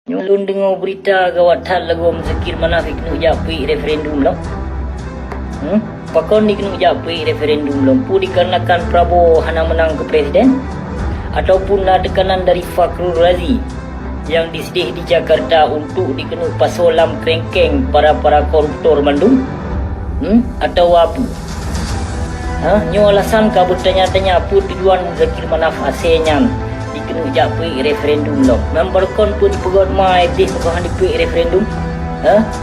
Nyulun dengar berita gawatan lagu Zakir Manaf kena japui referendum lah. Pakon ni kena japui referendum lah. Pu dikarenakan Prabowo hana menang ke presiden ataupun ada tekanan dari Fakhrul Razi yang disedih di Jakarta untuk dikena pasolam kerengkeng para koruptor Bandung. Atau apa? Nyo alasan kau bertanya-tanya apa tujuan Zakir Manaf asalnya dikena japui referendum lo. Memberkon pun dipegot mai deh pakon handipui referendum.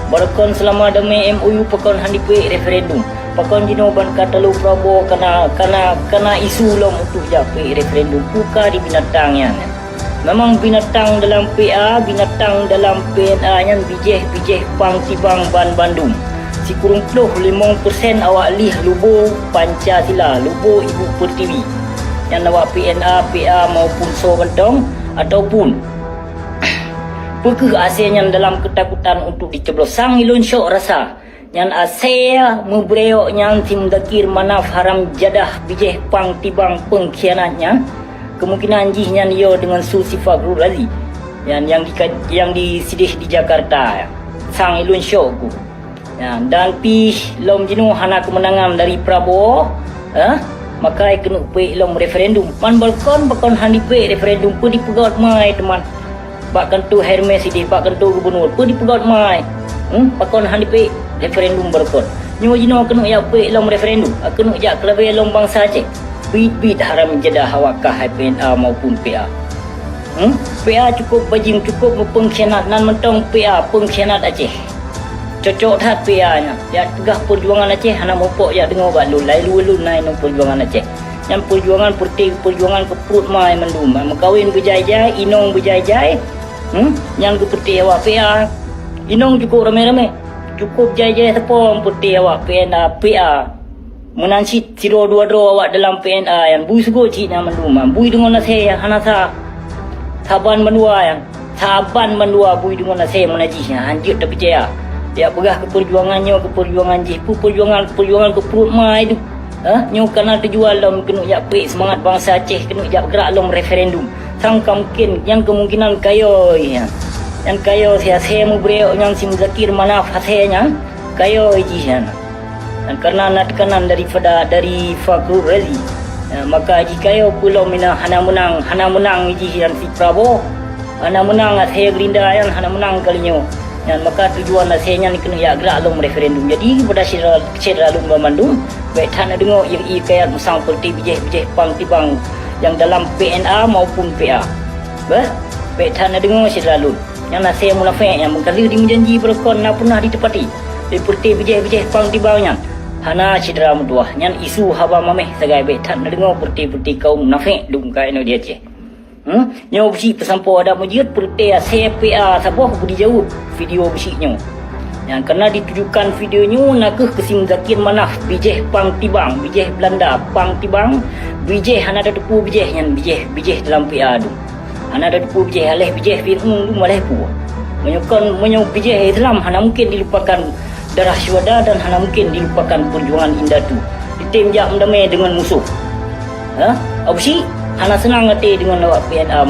Berkon selama demi MOU pakon handipui referendum. Pakon jinoban kata lu Prabowo kena isu lo untuk japui referendum buka di binatangnya. Memang binatang dalam PA, binatang dalam PNA yang bijeh pang tibang ban Bandung. Si kurung 5% awak lih lubo Pancasila, lubo Ibu Pertiwi. Yang awak PNA, PA maupun Sobentong ataupun pekeh asalnya dalam ketakutan untuk dicoblos sang ilun syok rasa yang asal membreok yang tim Zakir Manaf haram jadah bijeh pang tibang pengkhianatnya kemungkinan jihnya dia dengan Susi Fakhrul Razi yang disidih di Jakarta sang ilun syok ku dan pih lom jinu hana kemenangan dari Prabowo maka kena upik lom referendum man balkon bakon handipik referendum pun dipegot mai teman bakkan tu Hermes ini bakkan tu gubernur pun dipegot mai bakon handipik referendum balkon nyo jino kena ya upik lom referendum kena jak kelebih lom bangsa Aceh bit haram jadah hawakah PNA maupun PA PA cukup bajing cukup pengkhianat nan mentong PA pengkhianat Aceh cocok dah PA nya ya tegah perjuangan Aceh hana mopok ya dengar bak lu nai no perjuangan Aceh yang perjuangan ke perut mai mendum mengkawin berjaya inong berjaya yang ke peti awak PA inong cukup rame-rame cukup jaya tepong peti awak PA menansi tiro dua awak dalam PNA yang bui sugo cik na mendum bui dengan nase yang hana saban menua yang saban menua bui dengan nase menajisnya anjut tapi jaya dia pegah ke perjuangannya ke perjuangan jipu perjuangan ke perut mai tu nyo kena terjual lom kena jak pek semangat bangsa Aceh kena jak gerak lom referendum sangka mungkin yang kemungkinan kayo yang kayo saya mu breok yang sim Zakir Manaf hasilnya kayo jihan dan karena nak tekanan dari Fakhrul Razi maka jika kayo pulau mina hana menang jihan si Prabowo hana menang hasil Gerinda yang hana menang kalinya dan maka tujuan asalnya ni kena ya gerak lom referendum jadi kepada syedra lumba Bandung baik tak nak dengar yang kaya musang seperti bijeh pang tibang yang dalam PNA maupun PA baik tak nak dengar syedra lum yang nasib munafik yang mengkali di menjanji berkon nak pernah ditepati seperti bijeh pang tibangnya hana syedra mutuah yang isu haba mameh segai baik tak nak dengar seperti kaum munafik dum kai no dia Aceh nyo besi pesampo ada mujud perti CPA sabah budi jauh video besiknya yang kena ditujukan videonya nakeh kesim Zakir Manaf bijeh pang tibang bijeh Belanda pang tibang bijeh hana ada tepu bijeh yang bijeh dalam PA tu hana ada tepu bijeh aleh bijeh firung tu maleh pu menyok bijeh Islam hana mungkin dilupakan darah syuhada dan hana mungkin dilupakan perjuangan indah tu ditemjak mendamai dengan musuh absi hana senang hati dengan awak PNA